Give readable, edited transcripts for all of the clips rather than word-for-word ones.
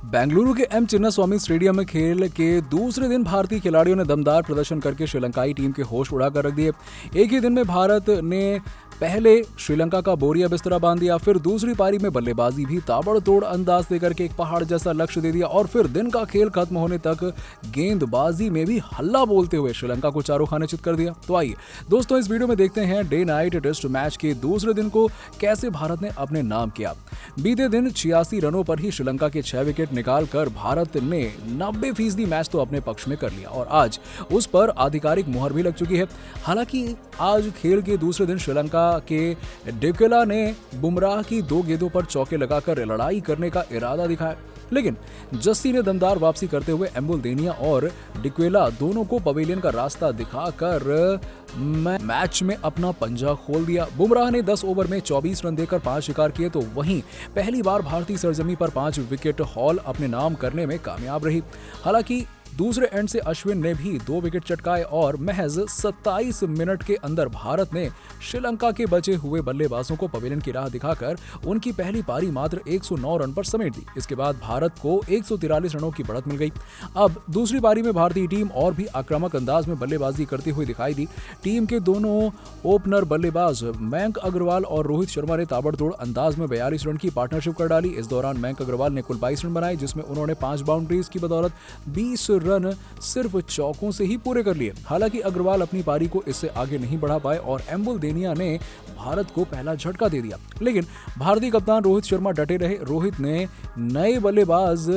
बेंगलुरु के M Chinnaswamy stadium में खेल के दूसरे दिन भारतीय खिलाड़ियों ने दमदार प्रदर्शन करके श्रीलंकाई टीम के होश उड़ाकर रख दिए। एक ही दिन में भारत ने पहले श्रीलंका का बोरिया बिस्तरा बांध दिया, फिर दूसरी पारी में बल्लेबाजी भी ताबड़तोड़ अंदाज देकर के एक पहाड़ जैसा लक्ष्य दे दिया और फिर दिन का खेल खत्म होने तक गेंदबाजी में भी हल्ला बोलते हुए श्रीलंका को चारों खाने चित कर दिया। तो आइए दोस्तों, इस वीडियो में देखते हैं डे नाइट टेस्ट मैच के दूसरे दिन को कैसे भारत ने अपने नाम किया। बीते दिन 86 रनों पर ही श्रीलंका के 6 विकेट निकालकर भारत ने 90% मैच तो अपने पक्ष में कर लिया और आज उस पर आधिकारिक मुहर भी लग चुकी है। हालांकि आज खेल के दूसरे दिन श्रीलंका के डिक्वेला ने बुमराह की 2 गेंदों पर चौके लगाकर लड़ाई करने का इरादा दिखाया, लेकिन जस्सी ने दमदार वापसी करते हुए एम्बुल्देनिया और डिक्वेला दोनों को पवेलियन का रास्ता दिखाकर मैच में अपना पंजा खोल दिया। बुमराह ने 10 ओवर में 24 रन देकर 5 शिकार किए, तो वहीं पहली बार भारतीय सरजमी पर 5 विकेट हॉल अपने नाम करने में कामयाब रही। हालांकि दूसरे एंड से अश्विन ने भी 2 विकेट चटकाए और महज 27 मिनट के अंदर भारत ने श्रीलंका के बचे हुए बल्लेबाजों को पवेलियन की राह दिखाकर उनकी पहली पारी मात्र 109 रन पर समेट दी। इसके बाद भारत को 143 रनों की बढ़त मिल गई। अब दूसरी पारी में भारतीय टीम और भी आक्रामक अंदाज में बल्लेबाजी करती हुई दिखाई दी। टीम के दोनों ओपनर बल्लेबाज मयंक अग्रवाल और रोहित शर्मा ने ताबड़तोड़ अंदाज में 42 रन की पार्टनरशिप कर डाली। इस दौरान मयंक अग्रवाल ने कुल 22 रन बनाए, जिसमें उन्होंने 5 बाउंड्रीज की बदौलत 20 रन सिर्फ चौकों से ही पूरे कर लिए। हालांकि अग्रवाल अपनी पारी को इससे आगे नहीं बढ़ा पाए और एम्बुल्देनिया ने भारत को पहला झटका दे दिया, लेकिन भारतीय कप्तान रोहित शर्मा डटे रहे। रोहित ने नए बल्लेबाज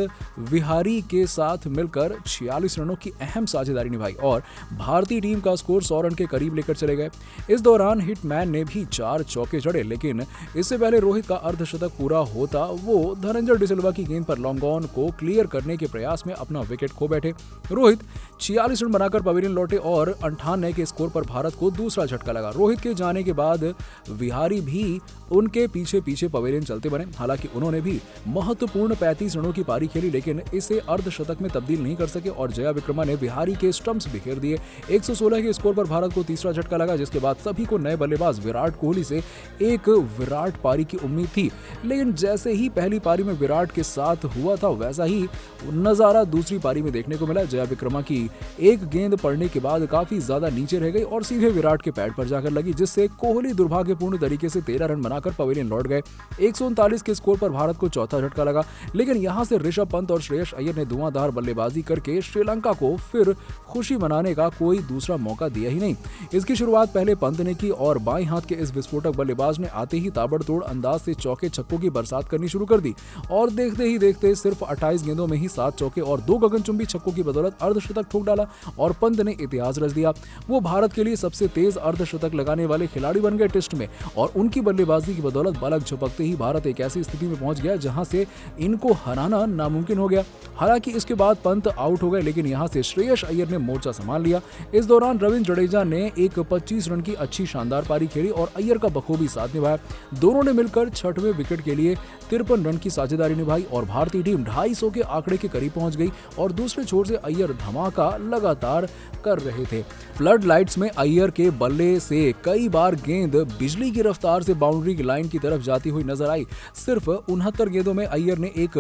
विहारी के साथ मिलकर 46 रनों की अहम साझेदारी निभाई और भारतीय टीम का स्कोर 100 रन के करीब लेकर चले गए। इस दौरान हिटमैन ने भी 4 चौके जड़े, लेकिन इससे पहले रोहित का अर्धशतक पूरा होता वो धनंजय डिसिल्वा की गेंद पर लॉन्ग ऑन को क्लियर करने के प्रयास में अपना विकेट खो बैठे। रोहित 46 रन बनाकर पवेलियन लौटे और 98 के स्कोर पर भारत को दूसरा झटका लगा। रोहित के जाने के बाद विहारी भी उनके पीछे पीछे पवेलियन चलते बने। हालांकि उन्होंने भी महत्वपूर्ण 35 रनों की पारी खेली, लेकिन इसे अर्धशतक में तब्दील नहीं कर सके और जया विक्रमा ने विहारी के स्टंप्स बिखेर दिए। 116 के स्कोर पर भारत को तीसरा झटका लगा, जिसके बाद सभी को नए बल्लेबाज विराट कोहली से एक विराट पारी की उम्मीद थी। लेकिन जैसे ही पहली पारी में विराट के साथ हुआ था, वैसा ही नजारा दूसरी पारी में देखने को मिला। जया विक्रमा की एक गेंद पड़ने के बाद काफी ज्यादा नीचे रह गई और सीधे विराट के पैड पर जाकर लगी, जिससे कोहली दुर्भाग्यपूर्ण तरीके से 13 रन बनाकर पवेलियन लौट गए। 139 के स्कोर पर भारत को चौथा झटका लगा, लेकिन यहां से ऋषभ पंत और श्रेयस अय्यर ने धुआंधार बल्लेबाजी करके श्रीलंका को फिर खुशी मनाने का कोई दूसरा मौका दिया ही नहीं। इसकी शुरुआत पहले पंत ने की और बाईं हाथ के इस विस्फोटक बल्लेबाज ने आते ही ताबड़तोड़ अंदाज से चौके छक्कों की बरसात करनी शुरू कर दी और देखते ही देखते सिर्फ 28 गेंदों में ही 7 चौके और 2 गगनचुंबी छक्कों की बदौलत अर्धशतक ठोक डाला और पंत ने इतिहास रच दिया। वो भारत के लिए सबसे तेज अर्धशतक लगाने वाले खिलाड़ी बन गए टेस्ट में और उनकी बल्लेबाजी की बदौलत पलक झपकते ही भारत एक ऐसी स्थिति में पहुंच गया जहां से इनको हराना नामुमकिन हो गया। हालांकि इसके बाद पंत आउट हो गए, लेकिन यहां से श्रेयस अय्यर ने मोर्चा संभाल लिया। इस दौरान रविंद्र जडेजा ने एक 25 रन की अच्छी शानदार पारी खेली और अय्यर का बखूबी साथ निभाया। दोनों ने मिलकर 6वें विकेट के लिए 53 रन की साझेदारी निभाई और भारतीय टीम 250 के आंकड़े के करीब पहुंच गई और दूसरे छोर से अय्यर धमाका लगातार कर रहे थे। फ्लड लाइट्स में अय्यर के बल्ले से कई बार गेंद बिजली की रफ्तार से बाउंड्री की लाइन की तरफ जाती हुई नजर आई। सिर्फ 69 गेंदों में अय्यर ने एक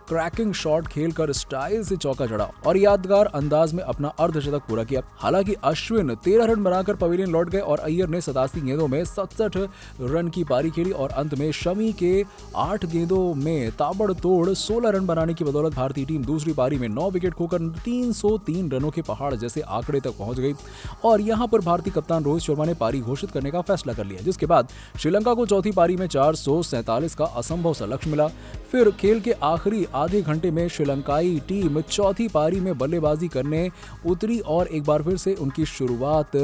क्रैकिंग शॉट खेलकर स्टाइल से चौका जड़ा और यादगार अंदाज में अपना अर्धशतक पूरा किया। हालांकि अश्विन 13 रन बनाकर पवेलियन लौट गए और अय्यर ने 87 गेंदों में 67 रन की पारी खेली और अंत में शमी के 8 गेंदों में ताबड़तोड़ 16 रन बनाने की बदौलत भारतीय टीम दूसरी पारी में 9 विकेट खोकर 303 रनों के पहाड़ जैसे आंकड़े तक पहुंच गई और यहां पर भारतीय कप्तान रोहित शर्मा ने पारी घोषित करने का फैसला कर लिया, जिसके बाद श्रीलंका को चौथी पारी में 447 का असंभव सा लक्ष्य मिला। फिर खेल के आखिरी आधे घंटे में श्रीलंकाई टीम चौथी पारी में बल्लेबाजी करने उतरी और एक बार फिर से उनकी शुरुआत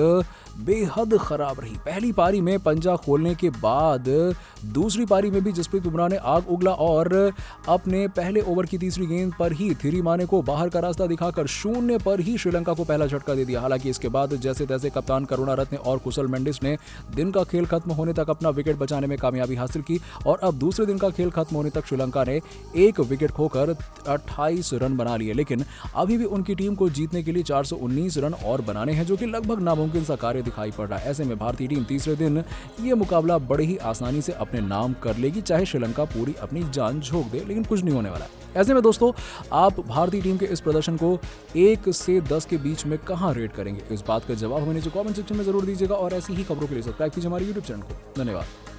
बेहद खराब रही। पहली पारी में पंजा खोलने के बाद दूसरी पारी में भी जसप्रीत बुमराह ने आग उगला और अपने पहले ओवर की तीसरी गेंद पर ही थिरिमाने को बाहर का रास्ता दिखाकर 0 पर ही श्रीलंका को पहला झटका दे दिया। हालांकि इसके बाद जैसे तैसे कप्तान करुणारत्ने और कुशल मेंडिस ने दिन का खेल खत्म होने तक अपना विकेट बचाने में कामयाबी हासिल की और अब दूसरे दिन का खेल खत्म होने तक श्रीलंका ने 1 विकेट होकर 28 रन बना लिए, लेकिन अभी भी उनकी टीम को जीतने के लिए 419 रन और बनाने हैं, जो कि लगभग नामुमकिन सा कार्य दिखाई पड़ रहा है। ऐसे में भारतीय टीम तीसरे दिन ये मुकाबला बड़े ही आसानी से अपने नाम कर लेगी, चाहे श्रीलंका पूरी अपनी जान झोंक दे, लेकिन कुछ नहीं होने वाला है। ऐसे में दोस्तों, आप भारतीय टीम के इस प्रदर्शन को 1 से 10 के बीच में कहां रेट करेंगे? इस बात का जवाब हमें नीचे कमेंट सेक्शन में जरूर दीजिएगा और ऐसी ही खबरों के लिए सब्सक्राइब कीजिए हमारे YouTube चैनल को। धन्यवाद।